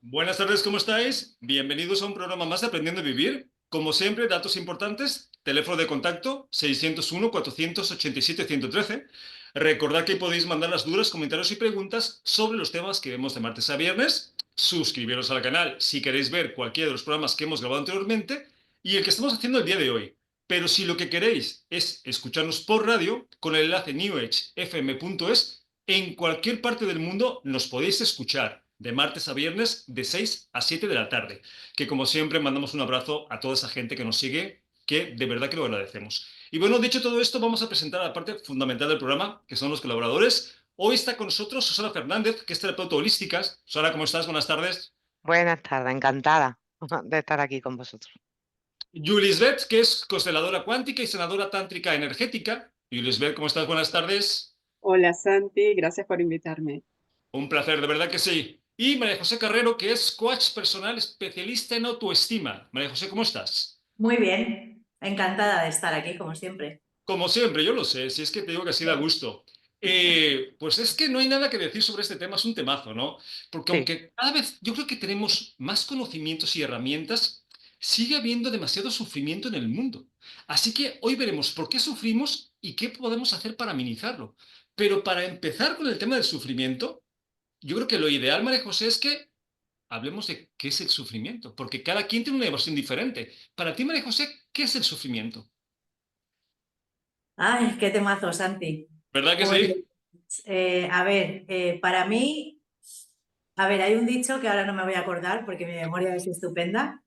Buenas tardes, ¿cómo estáis? Bienvenidos a un programa más de Aprendiendo a Vivir. Como siempre, datos importantes, teléfono de contacto 601-487-113. Recordad que podéis mandar las dudas, comentarios y preguntas sobre los temas que vemos de martes a viernes. Suscribiros al canal si queréis ver cualquiera de los programas que hemos grabado anteriormente y el que estamos haciendo el día de hoy. Pero si lo que queréis es escucharnos por radio, con el enlace newhfm.es, en cualquier parte del mundo nos podéis escuchar de martes a viernes de 6 a 7 de la tarde. Que como siempre mandamos un abrazo a toda esa gente que nos sigue, que de verdad que lo agradecemos. Y bueno, dicho todo esto, vamos a presentar a la parte fundamental del programa, que son los colaboradores. Hoy está con nosotros Susana Fernández, que es terapeuta holística. Susana, ¿cómo estás? Buenas tardes. Buenas tardes, encantada de estar aquí con vosotros. Yulisbeth, que es consteladora cuántica y sanadora tántrica energética. Yulisbeth, ¿cómo estás? Buenas tardes. Hola Santi, gracias por invitarme. Un placer, de verdad que sí. Y María José Carrero, que es coach personal especialista en autoestima. María José, ¿cómo estás? Muy bien, encantada de estar aquí, como siempre. Como siempre, yo lo sé, si es que te digo que así da gusto. Pues es que no hay nada que decir sobre este tema, es un temazo, ¿no? Porque Sí, aunque cada vez yo creo que tenemos más conocimientos y herramientas, sigue habiendo demasiado sufrimiento en el mundo. Así que hoy veremos por qué sufrimos y qué podemos hacer para minimizarlo. Pero para empezar con el tema del sufrimiento, yo creo que lo ideal, María José, es que hablemos de qué es el sufrimiento, porque cada quien tiene una versión diferente. Para ti, María José, ¿qué es el sufrimiento? Ay, qué temazo, Santi. ¿Verdad que Pues, sí? para mí, hay un dicho que ahora no me voy a acordar porque mi memoria es estupenda.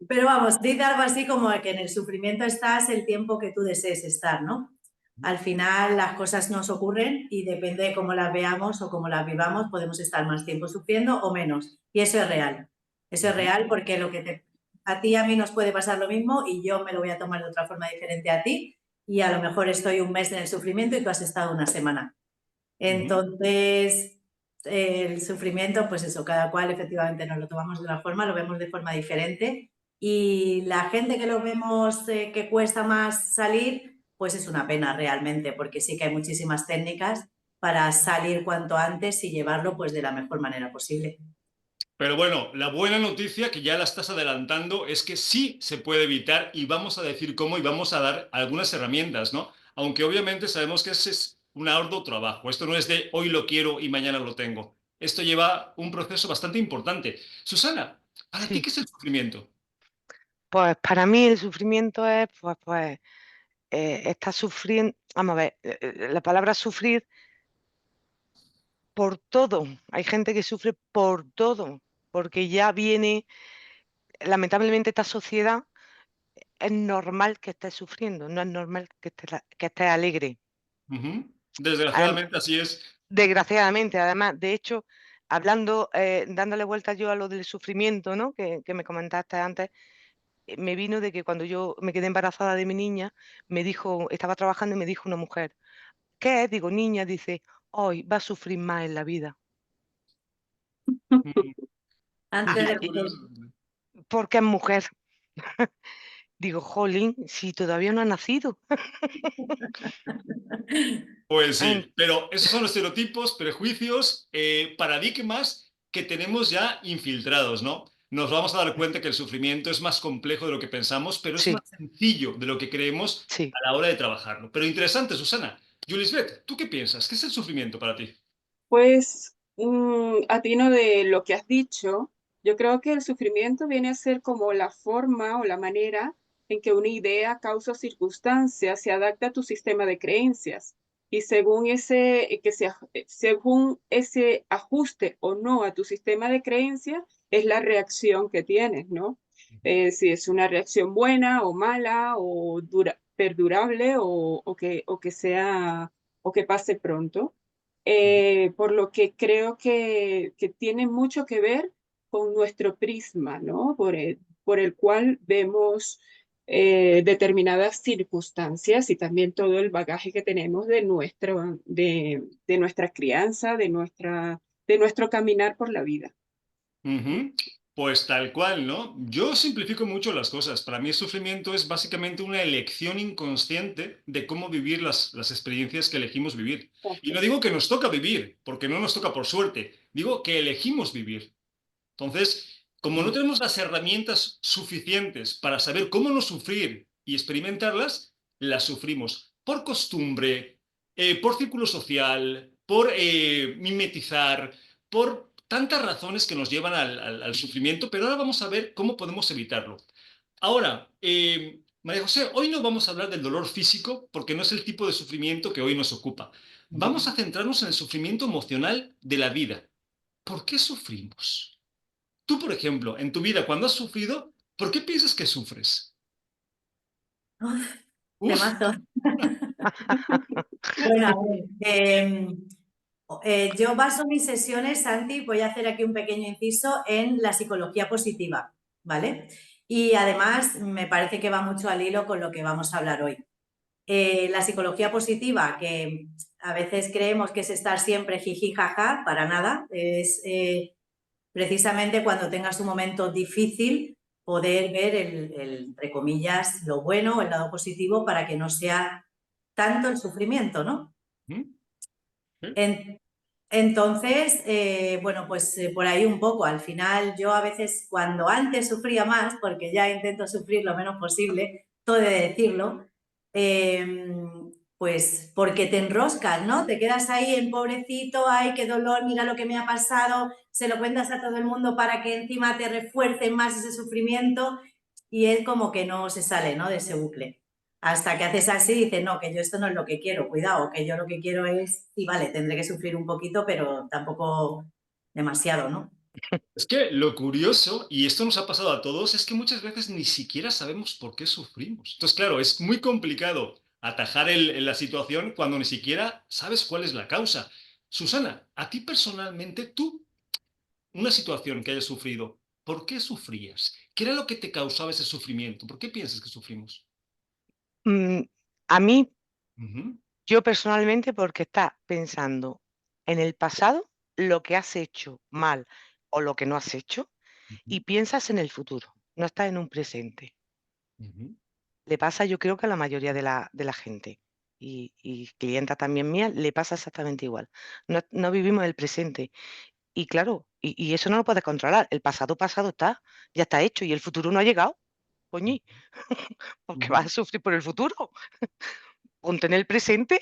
Pero vamos, dice algo así como que en el sufrimiento estás el tiempo que tú desees estar, ¿no? Al final las cosas nos ocurren y depende de cómo las veamos o cómo las vivamos, podemos estar más tiempo sufriendo o menos. Y eso es real. Eso es Ujú. real porque a ti y a mí nos puede pasar lo mismo y yo me lo voy a tomar de otra forma diferente a ti y a lo mejor estoy un mes en el sufrimiento y tú has estado una semana. Ujú. Entonces, el sufrimiento, pues eso, cada cual efectivamente nos lo tomamos de una forma, lo vemos de forma diferente y la gente que lo vemos que cuesta más salir, pues es una pena realmente, porque sí que hay muchísimas técnicas para salir cuanto antes y llevarlo pues de la mejor manera posible. Pero bueno, la buena noticia, que ya la estás adelantando, es que sí se puede evitar y vamos a decir cómo y vamos a dar algunas herramientas, ¿no? Aunque obviamente sabemos que ese es un arduo trabajo. Esto no es de hoy lo quiero y mañana lo tengo. Esto lleva un proceso bastante importante. Susana, ¿para ti sí. qué es el sufrimiento? Pues para mí el sufrimiento es, estar sufriendo, vamos a ver, la palabra sufrir por todo. Hay gente que sufre por todo, porque ya viene, lamentablemente esta sociedad es normal que estés sufriendo, no es normal que estés alegre. Ujú. Adem- Desgraciadamente así es. Desgraciadamente, además, de hecho, hablando, dándole vueltas yo a lo del sufrimiento, ¿no? Que me comentaste antes, me vino de que cuando yo me quedé embarazada de mi niña, me dijo, estaba trabajando y me dijo una mujer, ¿qué es? Digo, niña, dice, hoy va a sufrir más en la vida. Mm. Antes Y, de y- poder. porque es mujer. Digo, jolín, si todavía no ha nacido. Pues En- sí, pero esos son los estereotipos, prejuicios, paradigmas que tenemos ya infiltrados, ¿no? Nos vamos a dar cuenta que el sufrimiento es más complejo de lo que pensamos, pero es más sí, sencillo de lo que creemos sí. a la hora de trabajarlo. Pero interesante, Susana. Yulisbeth, ¿tú qué piensas? ¿Qué es el sufrimiento para ti? Pues, atino de lo que has dicho, yo creo que el sufrimiento viene a ser como la forma o la manera en que una idea, causa o circunstancia se adapta a tu sistema de creencias. Y según según ese ajuste o no a tu sistema de creencias, es la reacción que tienes, ¿no? Si es una reacción buena o mala o perdurable o que pase pronto. Por lo que creo que tiene mucho que ver con nuestro prisma, ¿no? Por el cual vemos determinadas circunstancias y también todo el bagaje que tenemos de nuestra crianza, de nuestro caminar por la vida. Ujú. Pues tal cual, ¿no? Yo simplifico mucho las cosas. Para mí el sufrimiento es básicamente una elección inconsciente de cómo vivir las experiencias que elegimos vivir. Y no digo que nos toca vivir, porque no nos toca por suerte. Digo que elegimos vivir. Entonces, como no tenemos las herramientas suficientes para saber cómo no sufrir y experimentarlas, las sufrimos por costumbre, por círculo social, por mimetizar, por tantas razones que nos llevan al sufrimiento, pero ahora vamos a ver cómo podemos evitarlo. Ahora, María José, hoy no vamos a hablar del dolor físico porque no es el tipo de sufrimiento que hoy nos ocupa. Vamos a centrarnos en el sufrimiento emocional de la vida. ¿Por qué sufrimos? Tú, por ejemplo, en tu vida, cuando has sufrido, ¿por qué piensas que sufres? Uf, Uf, temazo. Bueno, a ver, yo baso mis sesiones, Santi, voy a hacer aquí un pequeño inciso en la psicología positiva, ¿vale? Y además me parece que va mucho al hilo con lo que vamos a hablar hoy. La psicología positiva, que a veces creemos que es estar siempre jiji, jaja, para nada, es precisamente cuando tengas un momento difícil poder ver entre comillas, lo bueno, el lado positivo, para que no sea tanto el sufrimiento, ¿no? ¿Mm? ¿Sí? Entonces, bueno, pues por ahí un poco. Al final, yo a veces, cuando antes sufría más, porque ya intento sufrir lo menos posible, todo de decirlo, pues porque te enroscas, ¿no? Te quedas ahí en pobrecito, ay, qué dolor, mira lo que me ha pasado, se lo cuentas a todo el mundo para que encima te refuerce más ese sufrimiento y es como que no se sale, ¿no? De ese bucle. Hasta que haces así y dices, no, que yo esto no es lo que quiero, cuidado, que yo lo que quiero es, y vale, tendré que sufrir un poquito, pero tampoco demasiado, ¿no? Es que lo curioso, y esto nos ha pasado a todos, es que muchas veces ni siquiera sabemos por qué sufrimos. Entonces, claro, es muy complicado atajar la situación cuando ni siquiera sabes cuál es la causa. Susana, a ti personalmente, tú, una situación que hayas sufrido, ¿por qué sufrías? ¿Qué era lo que te causaba ese sufrimiento? ¿Por qué piensas que sufrimos? Mm, a mí, Ujú, yo personalmente, porque estás pensando en el pasado, lo que has hecho mal o lo que no has hecho, ujú, y piensas en el futuro, no estás en un presente. ujú. Le pasa, yo creo que a la mayoría de la gente, y clienta también mía, le pasa exactamente igual. No vivimos el presente. Y claro, y eso no lo puedes controlar. El pasado pasado está, ya está hecho, y el futuro no ha llegado. Coñi, porque vas Ujú. a sufrir por el futuro. Ponte en el presente.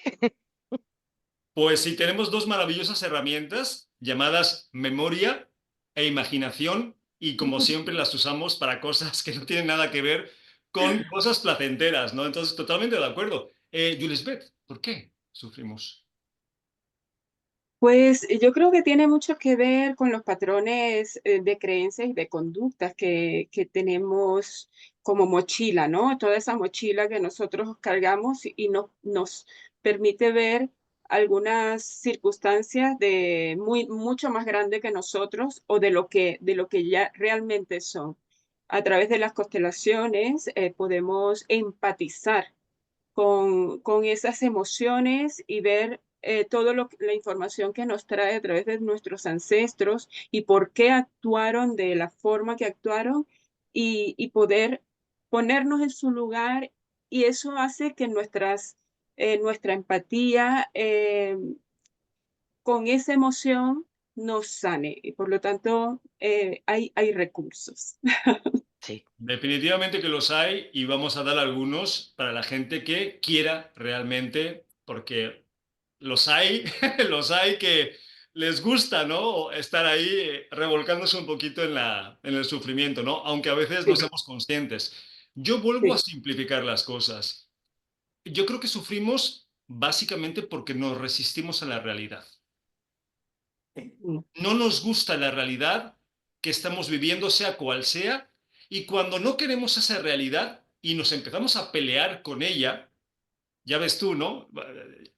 Pues sí, tenemos dos maravillosas herramientas llamadas memoria e imaginación y como siempre las usamos para cosas que no tienen nada que ver con cosas placenteras, ¿no? Entonces, totalmente de acuerdo. Julisbeth, ¿por qué sufrimos? Pues yo creo que tiene mucho que ver con los patrones de creencias y de conductas que tenemos como mochila, ¿no? Toda esa mochila que nosotros cargamos y nos permite ver algunas circunstancias de mucho más grande que nosotros o de lo que ya realmente son. A través de las constelaciones podemos empatizar con esas emociones y ver toda la información que nos trae a través de nuestros ancestros y por qué actuaron de la forma que actuaron y poder ponernos en su lugar y eso hace que nuestra empatía con esa emoción nos sane y por lo tanto hay recursos. Sí, Definitivamente que los hay y vamos a dar algunos para la gente que quiera realmente, porque los hay, los hay que les gusta, ¿no? Estar ahí revolcándose un poquito en el sufrimiento, ¿no? Aunque a veces no Sí, seamos conscientes. Yo vuelvo a sí. simplificar las cosas. Yo creo que sufrimos básicamente porque nos resistimos a la realidad. Mm, No nos gusta la realidad que estamos viviendo, sea cual sea, y cuando no queremos esa realidad y nos empezamos a pelear con ella, ya ves tú, ¿no?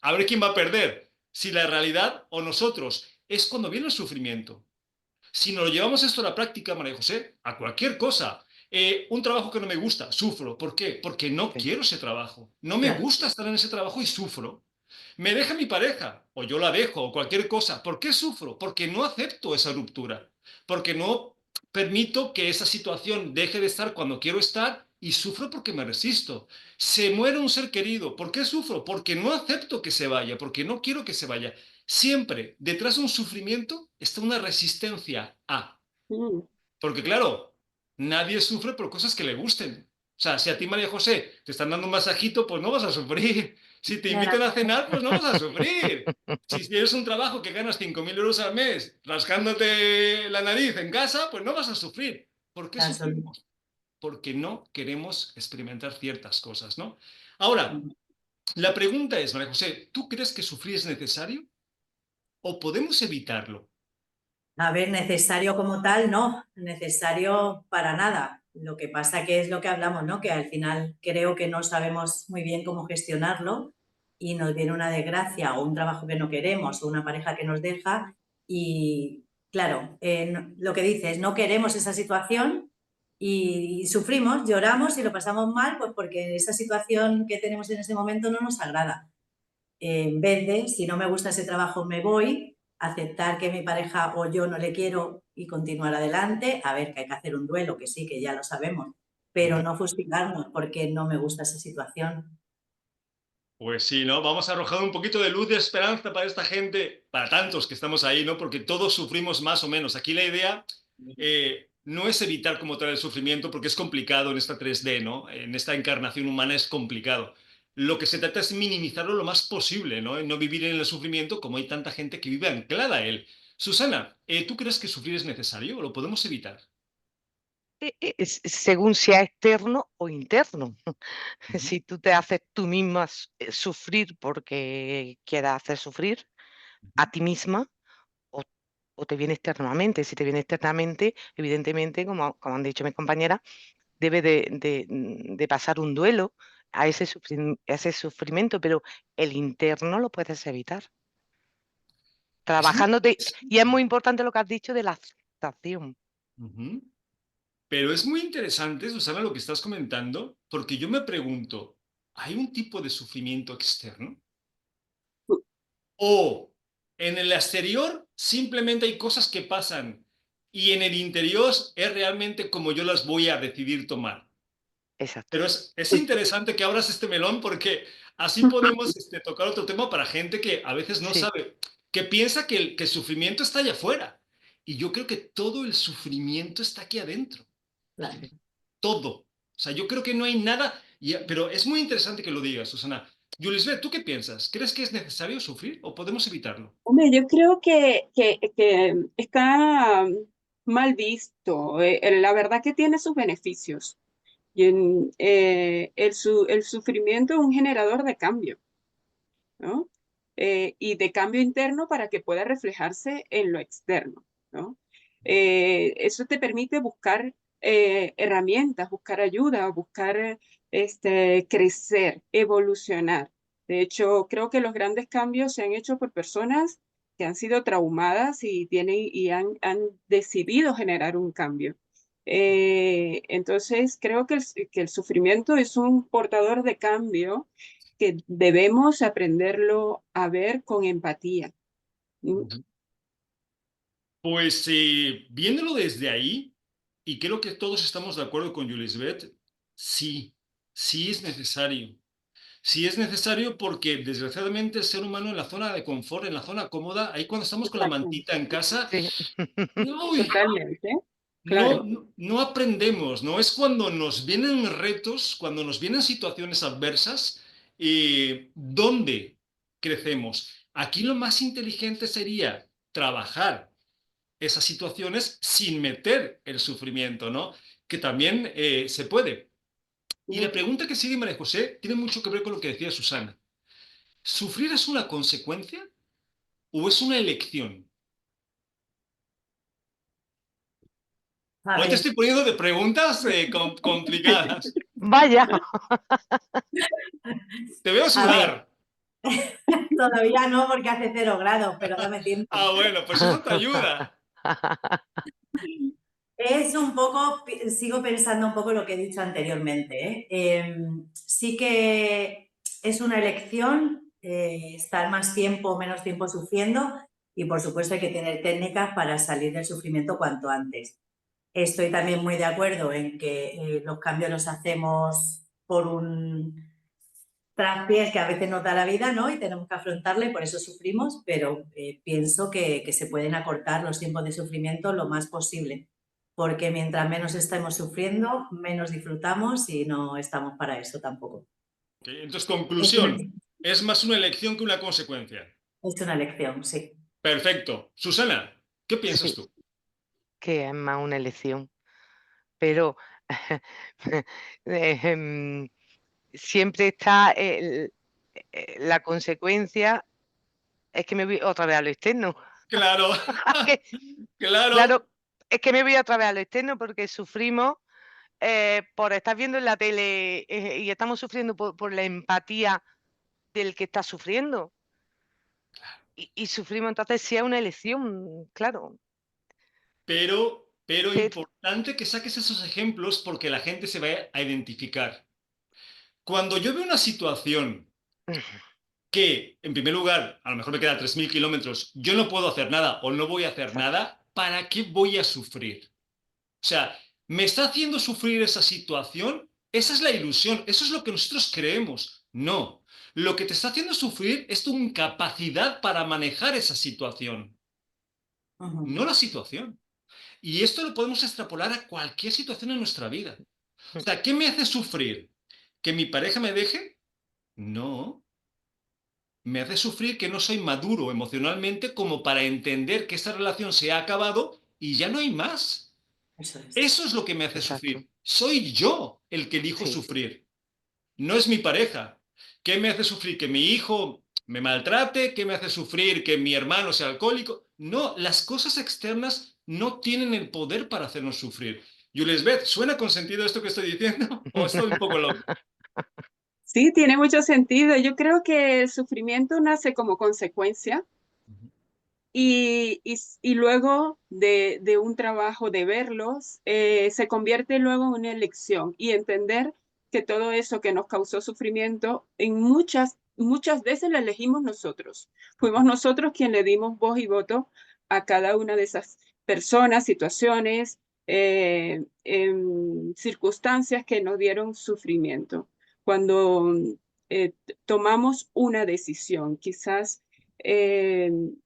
A ver quién va a perder, si la realidad o nosotros. Es cuando viene el sufrimiento. Si nos lo llevamos esto a la práctica, María José, a cualquier cosa, un trabajo que no me gusta, sufro. ¿Por qué? Porque no sí. quiero ese trabajo. No me Claro, gusta estar en ese trabajo y sufro. Me deja mi pareja, o yo la dejo, o cualquier cosa. ¿Por qué sufro? Porque no acepto esa ruptura. Porque no permito que esa situación deje de estar cuando quiero estar y sufro porque me resisto. Se muere un ser querido. ¿Por qué sufro? Porque no acepto que se vaya, porque no quiero que se vaya. Siempre detrás de un sufrimiento está una resistencia a. Mm, Porque claro, nadie sufre por cosas que le gusten. O sea, si a ti, María José, te están dando un masajito, pues no vas a sufrir. Si te invitan a cenar, pues no vas a sufrir. Si tienes un trabajo que ganas 5.000 euros al mes rascándote la nariz en casa, pues no vas a sufrir. ¿Por qué Absolutamente. sufrimos? Porque no queremos experimentar ciertas cosas, ¿no? Ahora, la pregunta es, María José, ¿tú crees que sufrir es necesario o podemos evitarlo? A ver, necesario como tal, no, necesario para nada. Lo que pasa que es lo que hablamos, ¿no? Que al final creo que no sabemos muy bien cómo gestionarlo y nos viene una desgracia o un trabajo que no queremos o una pareja que nos deja y, claro, lo que dices, no queremos esa situación y sufrimos, lloramos y lo pasamos mal, pues porque esa situación que tenemos en ese momento no nos agrada. En vez de, si no me gusta ese trabajo, me voy, aceptar que mi pareja o yo no le quiero y continuar adelante, a ver que hay que hacer un duelo, que sí, que ya lo sabemos, pero no fustigarnos porque no me gusta esa situación. Pues sí, ¿no? Vamos a arrojar un poquito de luz de esperanza para esta gente, para tantos que estamos ahí, ¿no? Porque todos sufrimos más o menos. Aquí la idea no es evitar como tal el sufrimiento, porque es complicado en esta 3D, ¿no? En esta encarnación humana es complicado. Lo que se trata es minimizarlo lo más posible, ¿no? Y no vivir en el sufrimiento como hay tanta gente que vive anclada a él. Susana, ¿tú crees que sufrir es necesario o lo podemos evitar? Según sea externo o interno. Ujú. Si tú te haces tú misma sufrir porque quieras hacer sufrir a ti misma o, o te viene externamente. Si te viene externamente, evidentemente, como han dicho mis compañeras, debe de pasar un duelo a ese sufrimiento, pero el interno lo puedes evitar. Es muy Trabajándote, y es interesante. muy importante lo que has dicho de la aceptación. Ujú. Pero es muy interesante, Susana, lo que estás comentando, porque yo me pregunto, ¿hay un tipo de sufrimiento externo? ¿O en el exterior simplemente hay cosas que pasan y en el interior es realmente como yo las voy a decidir tomar? Exacto. Pero es interesante que abras este melón porque así podemos tocar otro tema para gente que a veces no Sí, sabe, que piensa que el sufrimiento está allá afuera. Y yo creo que todo el sufrimiento está aquí adentro. Claro. sí. Todo. O sea, yo creo que no hay nada, pero es muy interesante que lo digas, Susana. Yulisbeth, ¿tú qué piensas? ¿Crees que es necesario sufrir o podemos evitarlo? Hombre, yo creo que está mal visto. La verdad que tiene sus beneficios. El sufrimiento es un generador de cambio, ¿no? Y de cambio interno para que pueda reflejarse en lo externo, ¿no? Eso te permite buscar herramientas, buscar ayuda, buscar crecer, evolucionar. De hecho, creo que los grandes cambios se han hecho por personas que han sido traumadas y han decidido generar un cambio. Entonces, creo que el sufrimiento es un portador de cambio que debemos aprenderlo a ver con empatía. ¿Mm? Ujú. Pues viéndolo desde ahí, y creo que todos estamos de acuerdo con Yulisbeth, sí, sí es necesario. Sí es necesario porque desgraciadamente el ser humano en la zona de confort, en la zona cómoda, ahí cuando estamos con la mantita en casa, Sí. uy, Totalmente, no, claro. no aprendemos, ¿no? Es cuando nos vienen retos, cuando nos vienen situaciones adversas, ¿dónde crecemos? Aquí lo más inteligente sería trabajar esas situaciones sin meter el sufrimiento, ¿no? Que también se puede. Y la Ujú. pregunta que sigue María José tiene mucho que ver con lo que decía Susana. ¿Sufrir es una consecuencia o es una elección? A Hoy te ver, estoy poniendo de preguntas complicadas. Vaya, Te veo a ver, sudar. todavía no porque hace 0 grados, pero dame tiempo. Ah, bueno, pues eso te ayuda. Es un poco, sigo pensando un poco lo que he dicho anteriormente, ¿eh? Sí que es una elección estar más tiempo o menos tiempo sufriendo y por supuesto hay que tener técnicas para salir del sufrimiento cuanto antes. Estoy también muy de acuerdo en que los cambios los hacemos por un traspiés que a veces nos da la vida, ¿no? Y tenemos que afrontarle, por eso sufrimos, pero pienso que se pueden acortar los tiempos de sufrimiento lo más posible, porque mientras menos estemos sufriendo, menos disfrutamos y no estamos para eso tampoco. Okay, entonces, Es una, conclusión, es más una elección que una consecuencia. es una lección, sí. Perfecto. Susana, ¿qué piensas Sí, tú? que es más una elección. Pero siempre está la consecuencia, es que me voy otra vez a lo externo. Claro, Que, claro. claro, es que me voy otra vez a lo externo porque sufrimos por estar viendo en la tele y estamos sufriendo por la empatía del que está sufriendo. Y sufrimos entonces si es una elección, claro. Pero Pero- importante que saques esos ejemplos porque la gente se va a identificar. Cuando yo veo una situación que, en primer lugar, a lo mejor me queda 3.000 kilómetros, yo no puedo hacer nada o no voy a hacer nada, ¿para qué voy a sufrir? O sea, ¿me está haciendo sufrir esa situación? Esa es la ilusión, eso es lo que nosotros creemos. No, lo que te está haciendo sufrir es tu incapacidad para manejar esa situación, no la situación. Y esto lo podemos extrapolar a cualquier situación en nuestra vida. O sea, ¿qué me hace sufrir? ¿Que mi pareja me deje? No. Me hace sufrir que no soy maduro emocionalmente como para entender que esta relación se ha acabado y ya no hay más. Eso es. Eso es lo que me hace Exacto. sufrir. Soy yo el que elijo Sí. sufrir. No es mi pareja. ¿Qué me hace sufrir? ¿Que mi hijo me maltrate? ¿Qué me hace sufrir? ¿Que mi hermano sea alcohólico? No, las cosas externas no tienen el poder para hacernos sufrir. Yulisbeth, ¿suena con sentido esto que estoy diciendo? ¿O estoy un poco loco? Sí, tiene mucho sentido. Yo creo que el sufrimiento nace como consecuencia y luego de un trabajo de verlos, se convierte luego en una elección y entender que todo eso que nos causó sufrimiento, en muchas veces lo elegimos nosotros. Fuimos nosotros quien le dimos voz y voto a cada una de esas personas, situaciones, circunstancias que nos dieron sufrimiento. Cuando tomamos una decisión, quizás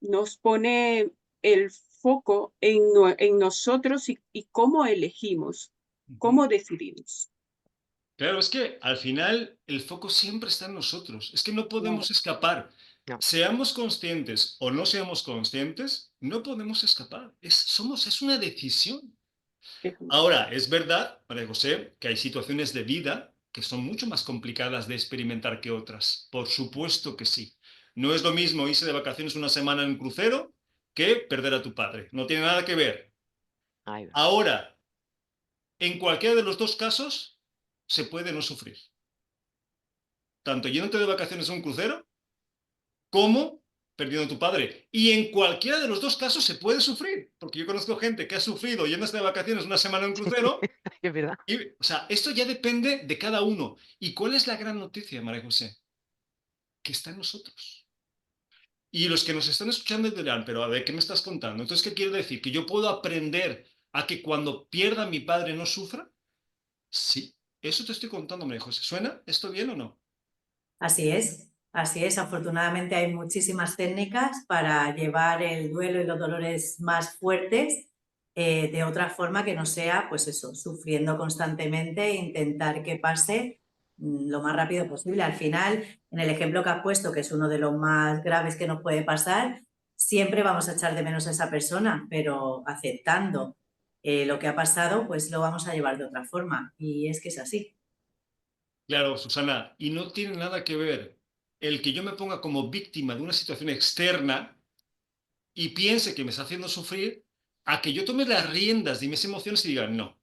nos pone el foco en nosotros y cómo elegimos, cómo decidimos. Claro, es que al final el foco siempre está en nosotros. Es que no podemos escapar. No. Seamos conscientes o no seamos conscientes, no podemos escapar. Es una decisión. Ahora, es verdad, María José, que hay situaciones de vida que son mucho más complicadas de experimentar que otras. Por supuesto que sí. No es lo mismo irse de vacaciones una semana en un crucero que perder a tu padre. No tiene nada que ver. Ahí va. Ahora, en cualquiera de los dos casos, se puede no sufrir. Tanto yéndote de vacaciones a un crucero como perdiendo a tu padre. Y en cualquiera de los dos casos se puede sufrir, porque yo conozco gente que ha sufrido yéndose de vacaciones una semana en un crucero. Es verdad. Y, o sea, esto ya depende de cada uno. ¿Y cuál es la gran noticia, María José? Que está en nosotros. Y los que nos están escuchando dirán, pero a ver, ¿qué me estás contando? Entonces, ¿qué quiere decir? ¿Que yo puedo aprender a que cuando pierda a mi padre no sufra? Sí, eso te estoy contando, María José. ¿Suena esto bien o no? Así es, así es. Afortunadamente hay muchísimas técnicas para llevar el duelo y los dolores más fuertes de otra forma que no sea, pues eso, sufriendo constantemente e intentar que pase lo más rápido posible. Al final, en el ejemplo que has puesto, que es uno de los más graves que nos puede pasar, siempre vamos a echar de menos a esa persona, pero aceptando lo que ha pasado, pues lo vamos a llevar de otra forma. Y es que es así. Claro, Susana, y no tiene nada que ver el que yo me ponga como víctima de una situación externa y piense que me está haciendo sufrir, a que yo tome las riendas de mis emociones y diga, no. O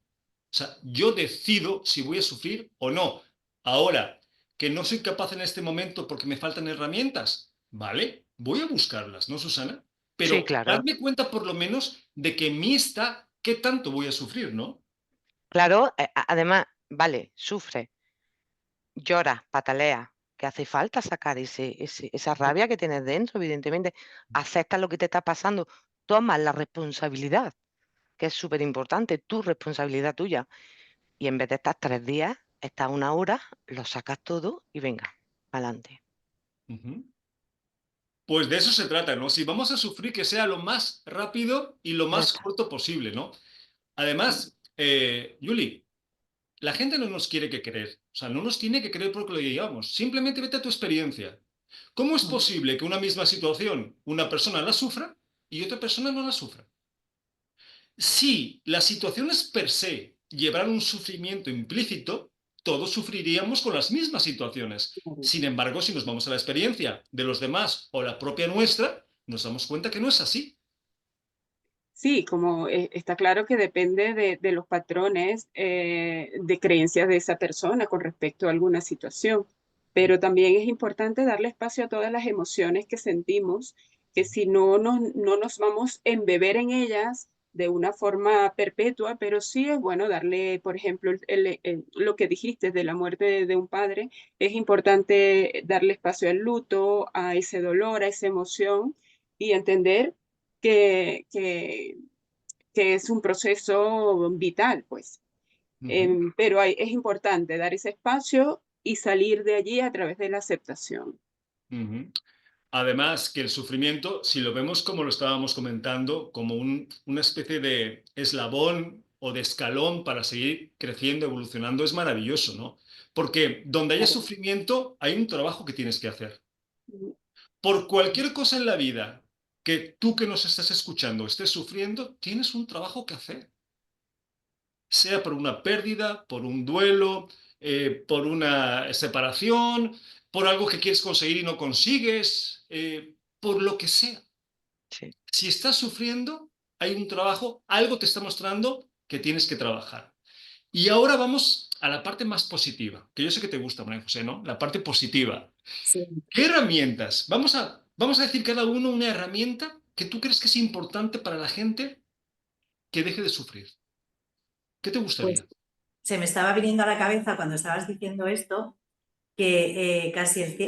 sea, yo decido si voy a sufrir o no. Ahora, que no soy capaz en este momento porque me faltan herramientas, ¿vale? Voy a buscarlas, ¿no, Susana? Sí, Pero claro. darme cuenta por lo menos de que en mí está qué tanto voy a sufrir, ¿no? Claro, además, vale, sufre, llora, patalea, que hace falta sacar esa rabia que tienes dentro, evidentemente. Aceptas lo que te está pasando, tomas la responsabilidad que es súper importante, tu responsabilidad tuya. Y en vez de estar 3 días, estás 1 hora, lo sacas todo y venga, adelante. Ujú. Pues de eso se trata, ¿no? Si vamos a sufrir, que sea lo más rápido y lo Ya más está. corto posible, ¿no? Además, Yuli, la gente no nos quiere que creer. O sea, no nos tiene que creer porque lo digamos. Simplemente vete a tu experiencia. ¿Cómo es posible que una misma situación, una persona la sufra y otra persona no la sufra? Si las situaciones per se llevaran un sufrimiento implícito, todos sufriríamos con las mismas situaciones. Sin embargo, si nos vamos a la experiencia de los demás o la propia nuestra, nos damos cuenta que no es así. Sí, como está claro que depende de los patrones de creencias de esa persona con respecto a alguna situación, pero también es importante darle espacio a todas las emociones que sentimos, que si no nos vamos a embeber en ellas de una forma perpetua, pero sí es bueno darle, por ejemplo, lo que dijiste de la muerte de un padre, es importante darle espacio al luto, a ese dolor, a esa emoción y entender que, que, que es un proceso vital, pues. Ujú, Pero es importante dar ese espacio y salir de allí a través de la aceptación. ujú. Además, que el sufrimiento, si lo vemos como lo estábamos comentando, como una especie de eslabón o de escalón para seguir creciendo, evolucionando, es maravilloso, ¿no? Porque donde haya Claro. sufrimiento, hay un trabajo que tienes que hacer. Ujú. Por cualquier cosa en la vida que tú que nos estás escuchando estés sufriendo, tienes un trabajo que hacer. Sea por una pérdida, por un duelo, por una separación, por algo que quieres conseguir y no consigues, por lo que sea. Sí. Si estás sufriendo, hay un trabajo, algo te está mostrando que tienes que trabajar. Y ahora vamos a la parte más positiva, que yo sé que te gusta, María José, ¿no? La parte positiva. Sí. ¿Qué herramientas? Vamos a decir cada uno una herramienta que tú crees que es importante para la gente que deje de sufrir. ¿Qué te Pues gustaría? se me estaba viniendo a la cabeza cuando estabas diciendo esto que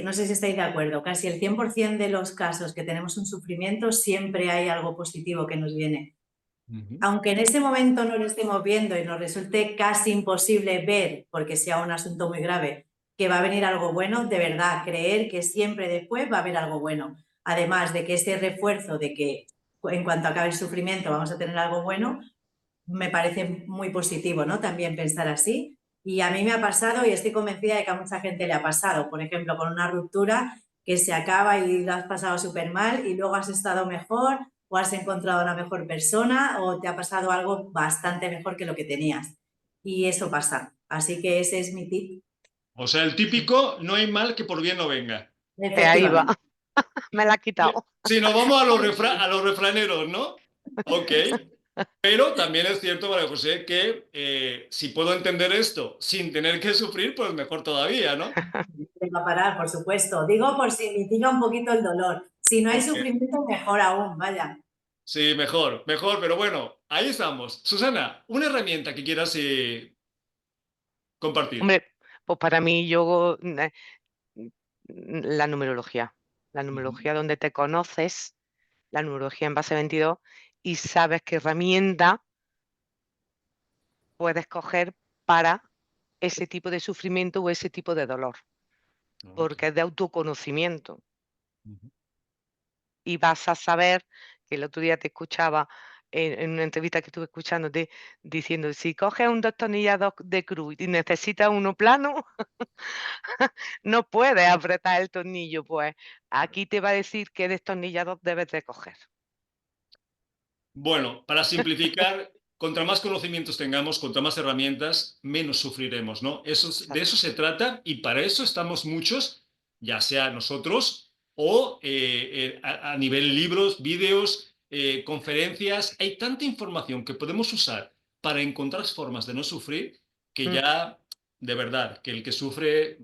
no sé si estáis de acuerdo, casi el 100% de los casos que tenemos un sufrimiento siempre hay algo positivo que nos viene. Ujú, Aunque en ese momento no lo estemos viendo y nos resulte casi imposible ver, porque sea un asunto muy grave, que va a venir algo bueno, de verdad, creer que siempre después va a haber algo bueno. Además de que ese refuerzo de que en cuanto acabe el sufrimiento vamos a tener algo bueno, me parece muy positivo, ¿no? También pensar así. Y a mí me ha pasado y estoy convencida de que a mucha gente le ha pasado. Por ejemplo, con una ruptura que se acaba y lo has pasado súper mal y luego has estado mejor o has encontrado una mejor persona o te ha pasado algo bastante mejor que lo que tenías. Y eso pasa. Así que ese es mi tip. O sea, el típico, no hay mal que por bien no venga. Ahí va, Efectivamente. me la has quitado. Si nos vamos a los refraneros, ¿no? Ok. Pero también es cierto, María José, que si puedo entender esto sin tener que sufrir, pues mejor todavía, ¿no? Te va a parar, por supuesto. Digo por si mitiga un poquito el dolor. Si no hay Ok. sufrimiento, mejor aún, vaya. Sí, mejor, mejor, pero bueno, ahí estamos. Susana, una herramienta que quieras compartir. Hombre, pues para mí yo, la numerología. La Ujú, numerología donde te conoces, la numerología en base 22 y sabes qué herramienta puedes coger para ese tipo de sufrimiento o ese tipo de dolor, ok, porque es de autoconocimiento. ujú. Y vas a saber, que el otro día te escuchaba en una entrevista que estuve escuchándote, diciendo, si coges un destornillador de cruz y necesitas uno plano, no puedes apretar el tornillo, pues aquí te va a decir qué destornillador debes de coger. Bueno, para simplificar, contra más conocimientos tengamos, contra más herramientas, menos sufriremos, ¿no? De eso Exacto. se trata y para eso estamos muchos, ya sea nosotros o a nivel libros, vídeos, conferencias. Hay tanta información que podemos usar para encontrar formas de no sufrir que Mm. ya, de verdad, que el que sufre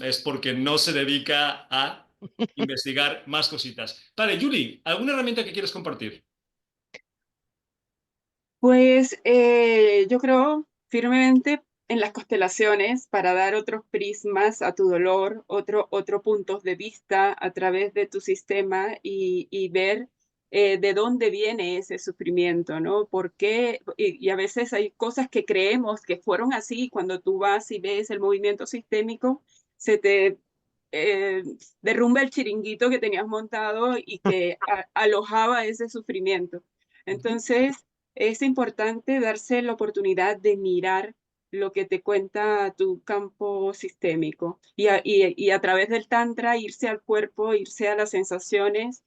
es porque no se dedica a investigar más cositas. Vale, Yuli, ¿alguna herramienta que quieres compartir? Pues yo creo firmemente en las constelaciones para dar otros prismas a tu dolor, otro puntos de vista a través de tu sistema y ver de dónde viene ese sufrimiento, ¿no? ¿Por qué? Y a veces hay cosas que creemos que fueron así, cuando tú vas y ves el movimiento sistémico, se te eh, derrumba el chiringuito que tenías montado y que alojaba ese sufrimiento. Entonces, es importante darse la oportunidad de mirar lo que te cuenta tu campo sistémico y a través del tantra irse al cuerpo, irse a las sensaciones,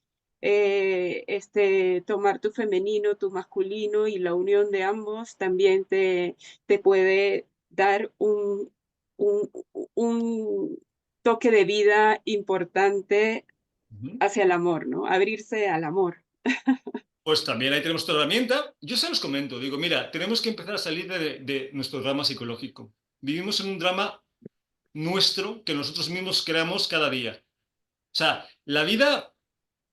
tomar tu femenino, tu masculino y la unión de ambos también te puede dar un, un toque de vida importante Ujú. hacia el amor, ¿no? Abrirse al amor. Pues también ahí tenemos otra herramienta. Yo se los comento, digo, mira, tenemos que empezar a salir de nuestro drama psicológico. Vivimos en un drama nuestro que nosotros mismos creamos cada día. O sea, la vida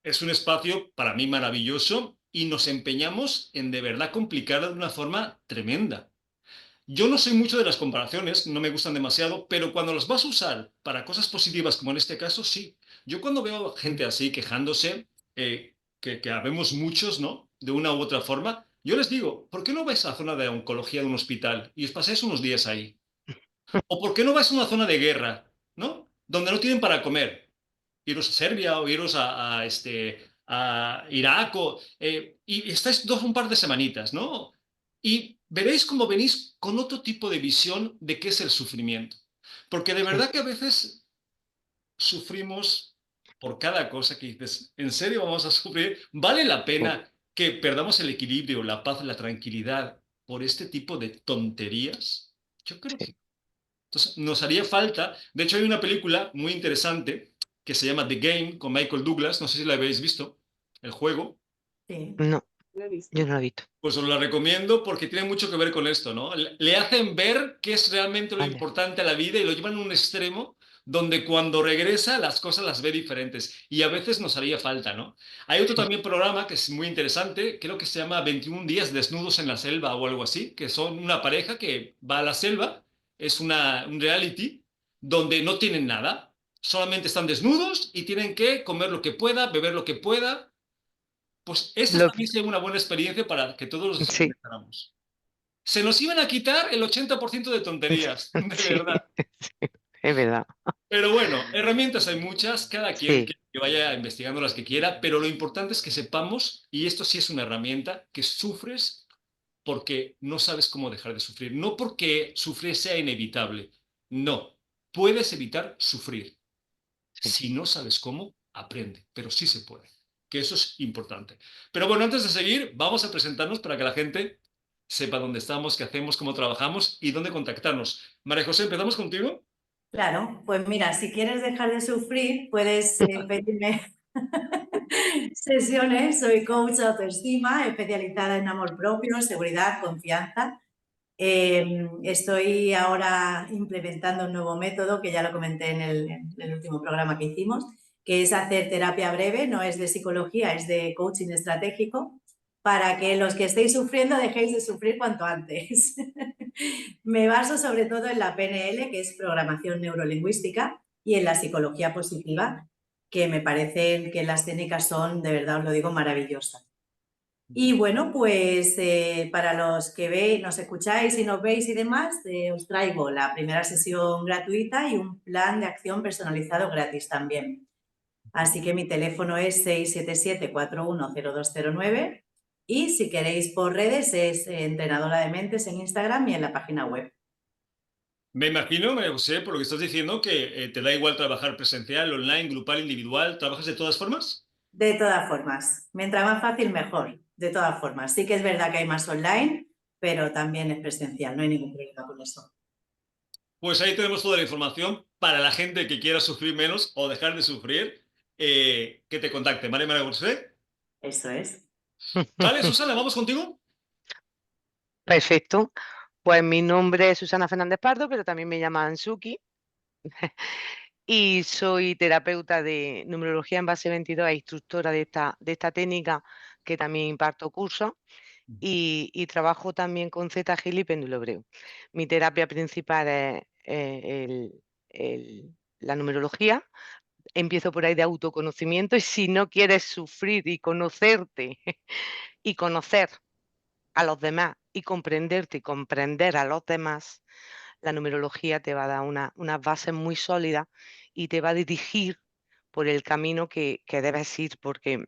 es un espacio para mí maravilloso y nos empeñamos en de verdad complicarla de una forma tremenda. Yo no soy mucho de las comparaciones, no me gustan demasiado, pero cuando las vas a usar para cosas positivas, como en este caso, sí. Yo cuando veo gente así quejándose, que habemos muchos, ¿no? De una u otra forma, yo les digo, ¿por qué no vais a la zona de oncología de un hospital y os pasáis unos días ahí? ¿O por qué no vais a una zona de guerra, ¿no? Donde no tienen para comer. Iros a Serbia o iros a Irak y estáis un par de semanitas, ¿no? Y veréis cómo venís con otro tipo de visión de qué es el sufrimiento. Porque de Sí, verdad que a veces sufrimos por cada cosa que dices, ¿en serio vamos a sufrir? ¿Vale la sí, pena que perdamos el equilibrio, la paz, la tranquilidad por este tipo de tonterías? Yo creo que sí. entonces, nos haría falta. De hecho, hay una película muy interesante que se llama The Game con Michael Douglas. No sé si la habéis visto, el juego. Sí. No, Lo he yo visto. no lo he visto. Pues os la recomiendo porque tiene mucho que ver con esto, ¿no? Le hacen ver qué es realmente lo Vale. importante a la vida y lo llevan a un extremo donde cuando regresa las cosas las ve diferentes. Y a veces nos haría falta, ¿no? Hay otro Sí, también programa que es muy interesante, creo que se llama 21 días desnudos en la selva o algo así, que son una pareja que va a la selva, es un reality donde no tienen nada, solamente están desnudos y tienen que comer lo que pueda, beber lo que pueda. Pues esa lo vi. también sería una buena experiencia para que todos los Sí, experimentáramos. Se nos iban a quitar el 80% de tonterías, de sí, verdad. sí, es verdad. Pero bueno, herramientas hay muchas, cada quien Sí, que vaya investigando las que quiera, pero lo importante es que sepamos, y esto sí es una herramienta, que sufres porque no sabes cómo dejar de sufrir. No porque sufrir sea inevitable. No, puedes evitar sufrir. sí. Si no sabes cómo, aprende, pero sí se puede, que eso es importante. Pero bueno, antes de seguir, vamos a presentarnos para que la gente sepa dónde estamos, qué hacemos, cómo trabajamos y dónde contactarnos. María José, ¿empezamos contigo? Claro, pues mira, si quieres dejar de sufrir, puedes pedirme sesiones. Soy coach de autoestima, especializada en amor propio, seguridad, confianza. Estoy ahora implementando un nuevo método que ya lo comenté en el último programa que hicimos, que es hacer terapia breve, no es de psicología, es de coaching estratégico, para que los que estéis sufriendo dejéis de sufrir cuanto antes. Me baso sobre todo en la PNL, que es programación neurolingüística, y en la psicología positiva, que me parecen que las técnicas son, de verdad os lo digo, maravillosas. Y bueno, pues para los que veis, nos escucháis y nos veis y demás, os traigo la primera sesión gratuita y un plan de acción personalizado gratis también. Así que mi teléfono es 677-410209 y si queréis por redes es entrenadora de mentes en Instagram y en la página web. Me imagino, María José, por lo que estás diciendo, que te da igual trabajar presencial, online, grupal, individual, ¿trabajas de todas formas? De todas formas, mientras más fácil, mejor. De todas formas, sí que es verdad que hay más online, pero también es presencial, no hay ningún problema con eso. Pues ahí tenemos toda la información para la gente que quiera sufrir menos o dejar de sufrir, que te contacte. ¿Vale, María José? Eso es. Vale, Susana, ¿vamos contigo? Perfecto. Pues mi nombre es Susana Fernández Pardo, pero también me llaman Suki y soy terapeuta de numerología en base 22 e instructora de esta técnica que también imparto cursos y trabajo también con Zeta Healing y péndulo hebreo. Mi terapia principal es la numerología, empiezo por ahí de autoconocimiento, y si no quieres sufrir y conocerte y conocer a los demás y comprenderte y comprender a los demás, la numerología te va a dar unas bases muy sólidas y te va a dirigir por el camino que debes ir, porque,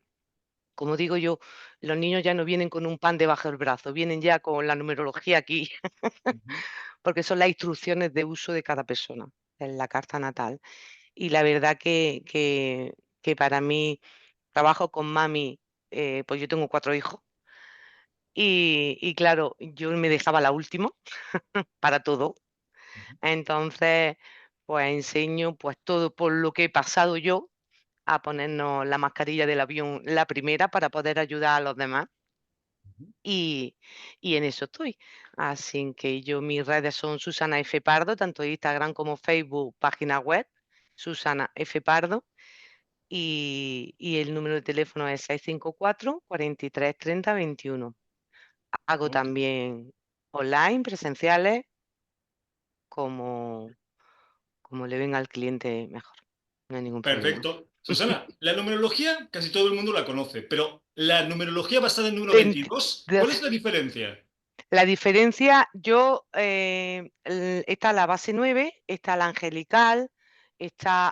como digo yo, los niños ya no vienen con un pan debajo del brazo, vienen ya con la numerología aquí, Ujú. porque son las instrucciones de uso de cada persona en la carta natal. Y la verdad que para mí, trabajo con mami, pues yo tengo 4 hijos, y claro, yo me dejaba la última para todo. Ujú. Entonces, pues enseño pues todo por lo que he pasado yo, a ponernos la mascarilla del avión la primera para poder ayudar a los demás, Ujú. y, y en eso estoy. Así que yo, mis redes son Susana F. Pardo, tanto Instagram como Facebook, página web, Susana F. Pardo, y el número de teléfono es 654 43 30 21. Hago Ok. también online, presenciales, como, como le venga al cliente mejor. No hay ningún problema. Perfecto. Susana, la numerología casi todo el mundo la conoce, pero la numerología basada en número Veinte- 22, ¿cuál es dos. la diferencia? La diferencia, yo, está la base 9, está la angelical,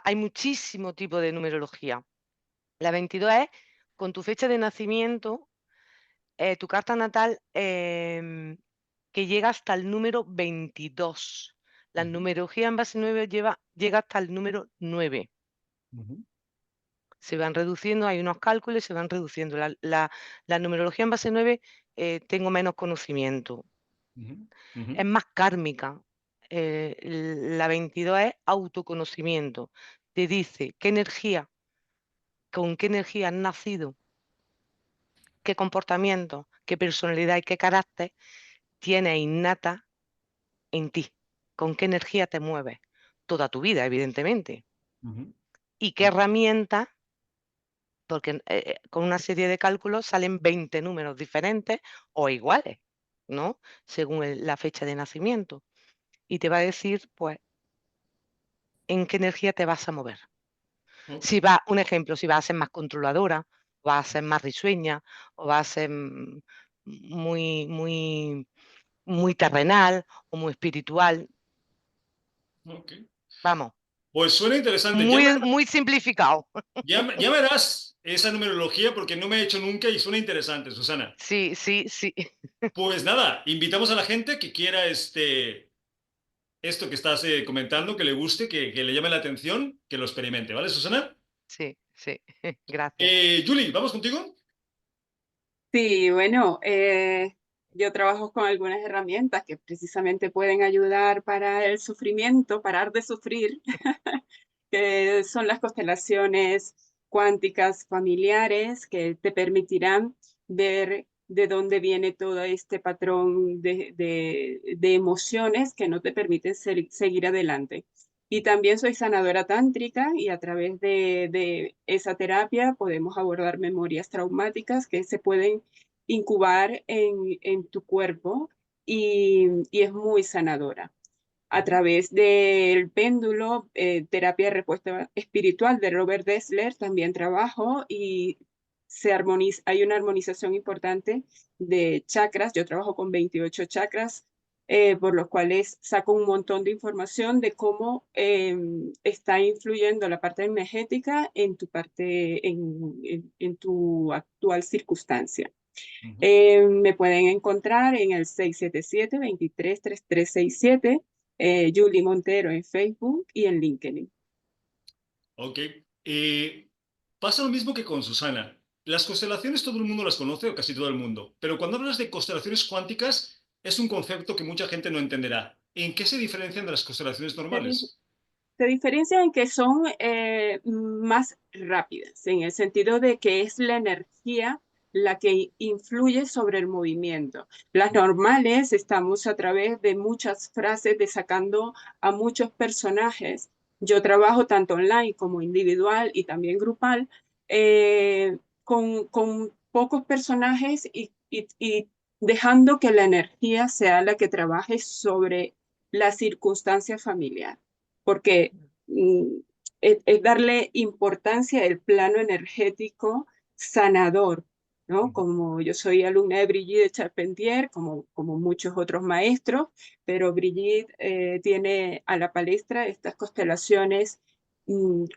hay muchísimo tipo de numerología. La 22 es con tu fecha de nacimiento, tu carta natal, que llega hasta el número 22. La Ujú. numerología en base 9 llega hasta el número 9. Ujú. Se van reduciendo, hay unos cálculos y se van reduciendo. La numerología en base 9, tengo menos conocimiento, Ujú. Ujú. es más kármica. La 22 es autoconocimiento. Te dice qué energía, con qué energía has nacido, qué comportamiento, qué personalidad y qué carácter tienes innata en ti, con qué energía te mueves toda tu vida, evidentemente, Ujú. y qué herramientas, porque con una serie de cálculos salen 20 números diferentes o iguales, ¿no? Según la fecha de nacimiento. Y te va a decir, pues, en qué energía te vas a mover. Ok. Si va, un ejemplo, si vas a ser más controladora, vas a ser más risueña, o vas a ser muy, muy, muy terrenal o muy espiritual. Ok. Vamos, Pues suena interesante. muy, muy simplificado. Ya verás esa numerología porque no me he hecho nunca y suena interesante, Susana. Sí, sí, sí, Pues nada, invitamos a la gente que quiera esto que estás comentando, que le guste, que le llame la atención, que lo experimente, ¿vale, Susana? sí, sí. Gracias. Julie, ¿vamos contigo? Sí, bueno, yo trabajo con algunas herramientas que precisamente pueden ayudar para el sufrimiento, parar de sufrir, que son las constelaciones cuánticas familiares, que te permitirán ver de dónde viene todo este patrón de emociones que no te permiten seguir adelante. Y también soy sanadora tántrica y a través de esa terapia podemos abordar memorias traumáticas que se pueden incubar en tu cuerpo y es muy sanadora. A Ujú. través del péndulo, terapia de respuesta espiritual de Robert Dessler, también trabajo y hay una armonización importante de chakras. Yo trabajo con 28 chakras, por los cuales saco un montón de información de cómo está influyendo la parte energética en tu en tu actual circunstancia. Ujú. Me pueden encontrar en el 677-233367, Julie Montero en Facebook y en LinkedIn. Ok. Pasa lo mismo que con Susana. Las constelaciones todo el mundo las conoce, o casi todo el mundo, pero cuando hablas de constelaciones cuánticas es un concepto que mucha gente no entenderá. ¿En qué se diferencian de las constelaciones Se, di- normales? se diferencian en que son más rápidas, en el sentido de que es la energía la que influye sobre el movimiento. Las normales estamos a través de muchas frases, de sacando a muchos personajes. Yo trabajo tanto online como individual y también grupal, con pocos personajes y dejando que la energía sea la que trabaje sobre la circunstancia familiar, porque es darle importancia al plano energético sanador, ¿no? Como yo soy alumna de Brigitte Charpentier, como muchos otros maestros, pero Brigitte tiene a la palestra estas constelaciones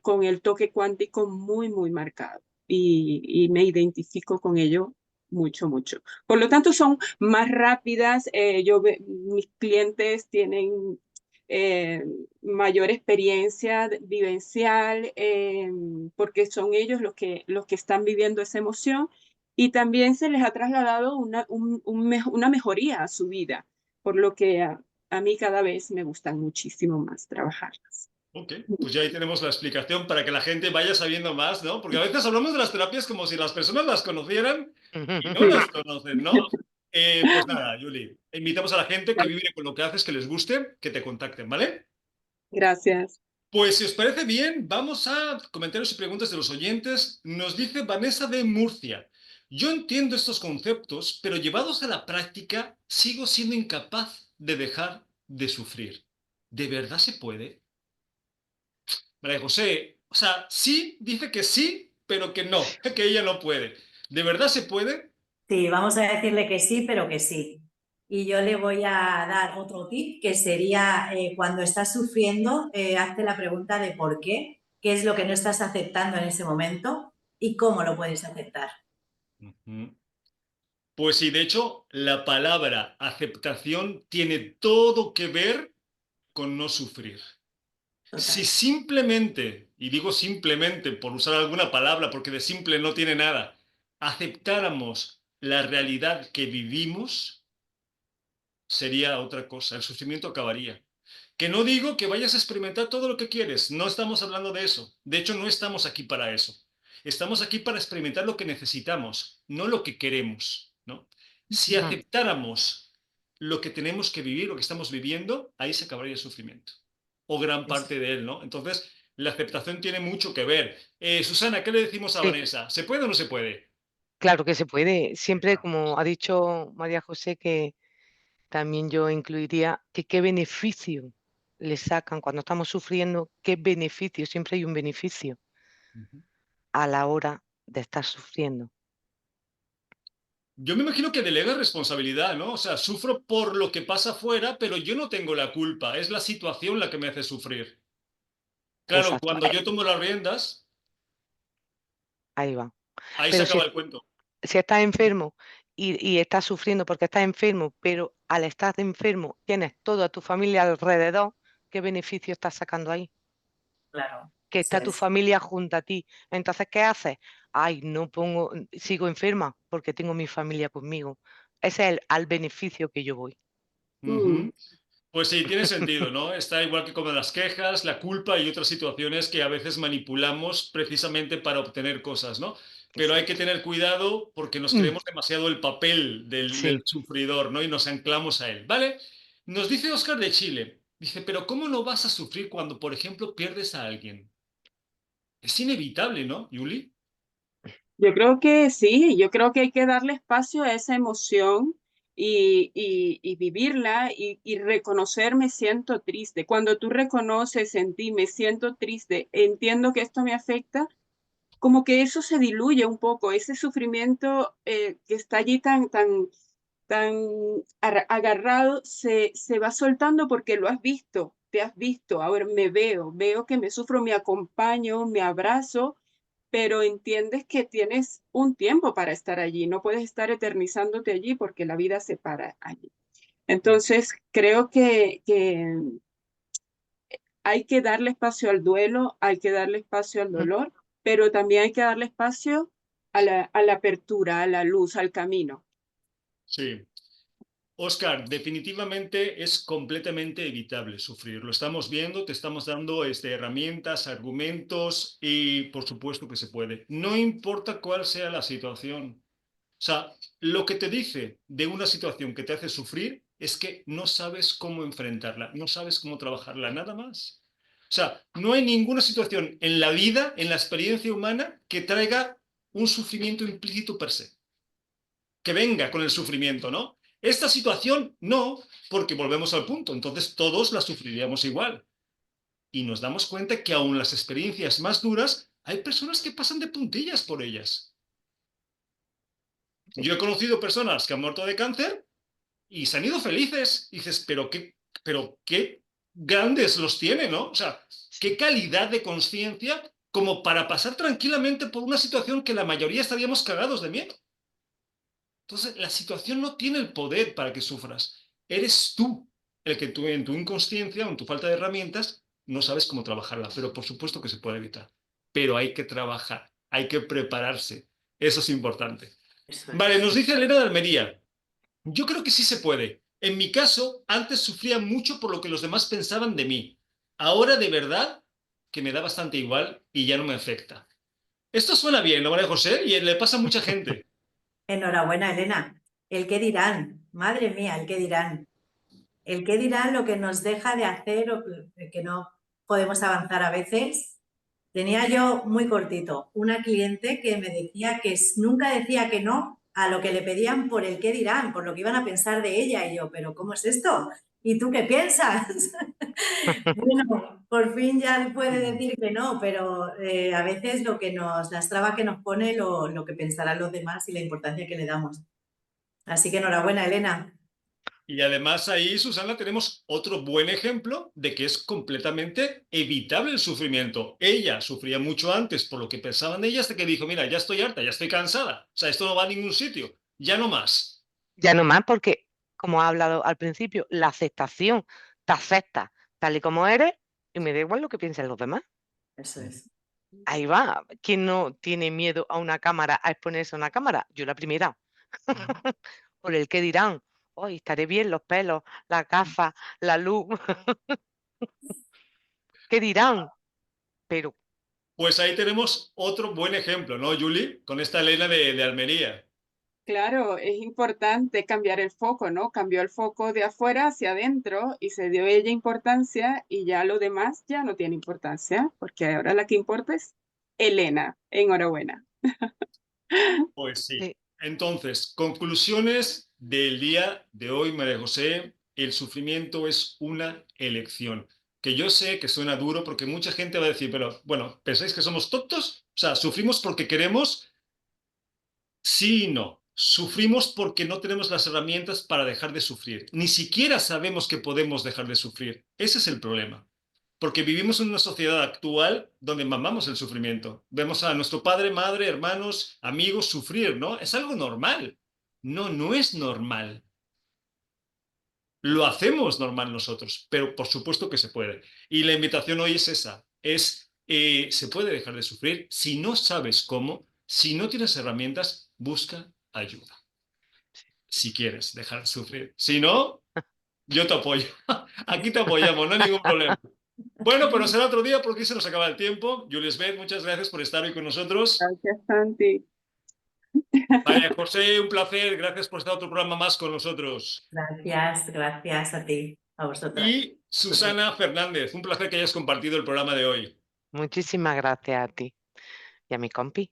con el toque cuántico muy, muy marcado y me identifico con ello mucho, mucho. Por lo tanto, son más rápidas. Mis clientes tienen mayor experiencia vivencial, porque son ellos los que están viviendo esa emoción y también se les ha trasladado una mejoría a su vida, por lo que a mí cada vez me gustan muchísimo más trabajarlas. Ok, pues ya ahí tenemos la explicación para que la gente vaya sabiendo más, ¿no? Porque a veces hablamos de las terapias como si las personas las conocieran y no las conocen, ¿no? Pues nada, Yuli, invitamos a la gente que vive con lo que haces, que les guste, que te contacten, ¿vale? Gracias. Pues si os parece bien, vamos a comentarios y preguntas de los oyentes. Nos dice Vanessa de Murcia. Yo entiendo estos conceptos, pero llevados a la práctica, sigo siendo incapaz de dejar de sufrir. ¿De verdad se puede? María José, o sea, sí, dice que sí, pero que no, que ella no puede. ¿De verdad se puede? Sí, vamos a decirle que sí, pero que sí. Y yo le voy a dar otro tip, que sería cuando estás sufriendo, hazte la pregunta de por qué es lo que no estás aceptando en ese momento y cómo lo puedes aceptar. Pues sí, de hecho, la palabra aceptación tiene todo que ver con no sufrir. Si Total. simplemente, y digo simplemente por usar alguna palabra, porque de simple no tiene nada, aceptáramos la realidad que vivimos, sería otra cosa, el sufrimiento acabaría. Que no digo que vayas a experimentar todo lo que quieres, no estamos hablando de eso. De hecho, no estamos aquí para eso. Estamos aquí para experimentar lo que necesitamos, no lo que queremos, ¿no? Si aceptáramos lo que tenemos que vivir, lo que estamos viviendo, ahí se acabaría el sufrimiento. O gran parte de él, ¿no? Entonces, la aceptación tiene mucho que ver. Susana, ¿qué le decimos a Sí, Vanessa? ¿Se puede o no se puede? claro que se puede. Siempre, como ha dicho María José, que también yo incluiría que qué beneficio le sacan cuando estamos sufriendo, qué beneficio, siempre hay un beneficio a la hora de estar sufriendo. Yo me imagino que delega responsabilidad, ¿no? O sea, sufro por lo que pasa afuera, pero yo no tengo la culpa. Es la situación la que me hace sufrir. Claro, Exacto, cuando yo tomo las riendas, ahí va. ahí se Pero si, acaba el cuento. si estás enfermo y estás sufriendo porque estás enfermo, pero al estar enfermo tienes toda tu familia alrededor, ¿qué beneficio estás sacando ahí? Claro, Que eso está tu es. familia junto a ti. Entonces, ¿qué haces? Ay, no pongo, sigo enferma porque tengo mi familia conmigo. Ese es al beneficio que yo voy. Mm, Ujú. Pues sí, tiene sentido, ¿no? Está igual que como las quejas, la culpa y otras situaciones que a veces manipulamos precisamente para obtener cosas, ¿no? Pero hay que Exacto. tener cuidado porque nos Mm, creemos demasiado el papel del sí, sufridor, ¿no? Y nos anclamos a él, ¿vale? Nos dice Oscar de Chile, dice, pero ¿cómo no vas a sufrir cuando, por ejemplo, pierdes a alguien? Es inevitable, ¿no, Yuli? yo creo que sí, yo creo que hay que darle espacio a esa emoción y vivirla y reconocer me siento triste. Cuando tú reconoces en ti me siento triste, entiendo que esto me afecta, como que eso se diluye un poco, ese sufrimiento que está allí tan agarrado se va soltando porque lo has visto, te has visto, ahora me veo que me sufro, me acompaño, me abrazo, pero entiendes que tienes un tiempo para estar allí, no puedes estar eternizándote allí porque la vida se para allí. Entonces, creo que hay que darle espacio al duelo, hay que darle espacio al mm, dolor, pero también hay que darle espacio a la apertura, a la luz, al camino. Sí. Oscar, definitivamente es completamente evitable sufrir. Lo estamos viendo, te estamos dando herramientas, argumentos y por supuesto que se puede. No importa cuál sea la situación. O sea, lo que te dice de una situación que te hace sufrir es que no sabes cómo enfrentarla, no sabes cómo trabajarla, nada más. O sea, no hay ninguna situación en la vida, en la experiencia humana, que traiga un sufrimiento implícito per se, que venga con el sufrimiento, ¿no? Esta situación no, porque volvemos al punto, entonces todos la sufriríamos igual. y nos damos cuenta que aún las experiencias más duras, hay personas que pasan de puntillas por ellas. Yo he conocido personas que han muerto de cáncer y se han ido felices. Y dices, pero qué grandes los tiene, ¿no? O sea, qué calidad de conciencia como para pasar tranquilamente por una situación que la mayoría estaríamos cagados de miedo. Entonces, la situación no tiene el poder para que sufras. Eres tú el que tú, en tu inconsciencia o en tu falta de herramientas, no sabes cómo trabajarla. Pero por supuesto que se puede evitar. Pero hay que trabajar, hay que prepararse. Eso es importante. Eso Vale, es. nos dice Elena de Almería. Yo creo que sí se puede. En mi caso, antes sufría mucho por lo que los demás pensaban de mí. Ahora, de verdad, que me da bastante igual y ya no me afecta. Esto suena bien, ¿no, María José? Y le pasa a mucha gente. Enhorabuena, Elena. El qué dirán, madre mía, el qué dirán. El qué dirán lo que nos deja de hacer o que no podemos avanzar a veces. Tenía yo muy cortito una cliente que me decía que nunca decía que no a lo que le pedían por el qué dirán, por lo que iban a pensar de ella. Y yo, ¿pero cómo es esto? ¿Y tú qué piensas? Bueno, por fin ya puede decir que no, pero a veces las trabas que nos pone lo que pensarán los demás y la importancia que le damos. Así que enhorabuena, Elena. Y además ahí, Susana, tenemos otro buen ejemplo de que es completamente evitable el sufrimiento. Ella sufría mucho antes por lo que pensaban de ella hasta que dijo, mira, ya estoy harta, ya estoy cansada. O sea, esto no va a ningún sitio. Ya no más. Ya no más porque, como ha hablado al principio, la aceptación, te aceptas tal y como eres y me da igual lo que piensen los demás. Eso es. Ahí va. ¿Quién no tiene miedo a una cámara, a exponerse a una cámara? Yo la primera. Por el que dirán, hoy estaré bien los pelos, la gafa, la luz. ¿Qué dirán? Pero Pues ahí tenemos otro buen ejemplo, ¿no, Julie? Con esta Elena de Almería. Claro, es importante cambiar el foco, ¿no? Cambió el foco de afuera hacia adentro y se dio ella importancia y ya lo demás ya no tiene importancia, porque ahora la que importa es Elena. Enhorabuena. Pues sí. sí, Entonces, conclusiones del día de hoy, María José. El sufrimiento es una elección. Que yo sé que suena duro porque mucha gente va a decir, pero bueno, ¿pensáis que somos tontos? O sea, ¿sufrimos porque queremos? Sí y no. Sufrimos porque no tenemos las herramientas para dejar de sufrir. Ni siquiera sabemos que podemos dejar de sufrir. Ese es el problema. Porque vivimos en una sociedad actual donde mamamos el sufrimiento. Vemos a nuestro padre, madre, hermanos, amigos sufrir, ¿no? Es algo normal. No, no es normal. Lo hacemos normal nosotros, pero por supuesto que se puede. Y la invitación hoy es esa. Se puede dejar de sufrir. Si no sabes cómo, si no tienes herramientas, busca ayuda. Si quieres dejar de sufrir. Si no, yo te apoyo. Aquí te apoyamos, no hay ningún problema. Bueno, pero será otro día porque se nos acaba el tiempo. Julius Beth, muchas gracias por estar hoy con nosotros. Gracias, Santi. María José, un placer. Gracias por estar otro programa más con nosotros. Gracias, gracias a ti, a vosotras. Y Susana Fernández, un placer que hayas compartido el programa de hoy. muchísimas gracias a ti y a mi compi.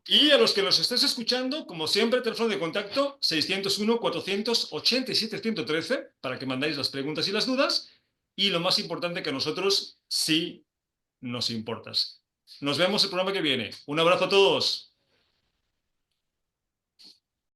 Y a los que nos estés escuchando, como siempre, teléfono de contacto 601-487-113 para que mandáis las preguntas y las dudas. Y lo más importante, que a nosotros sí nos importas. Nos vemos el programa que viene. Un abrazo a todos.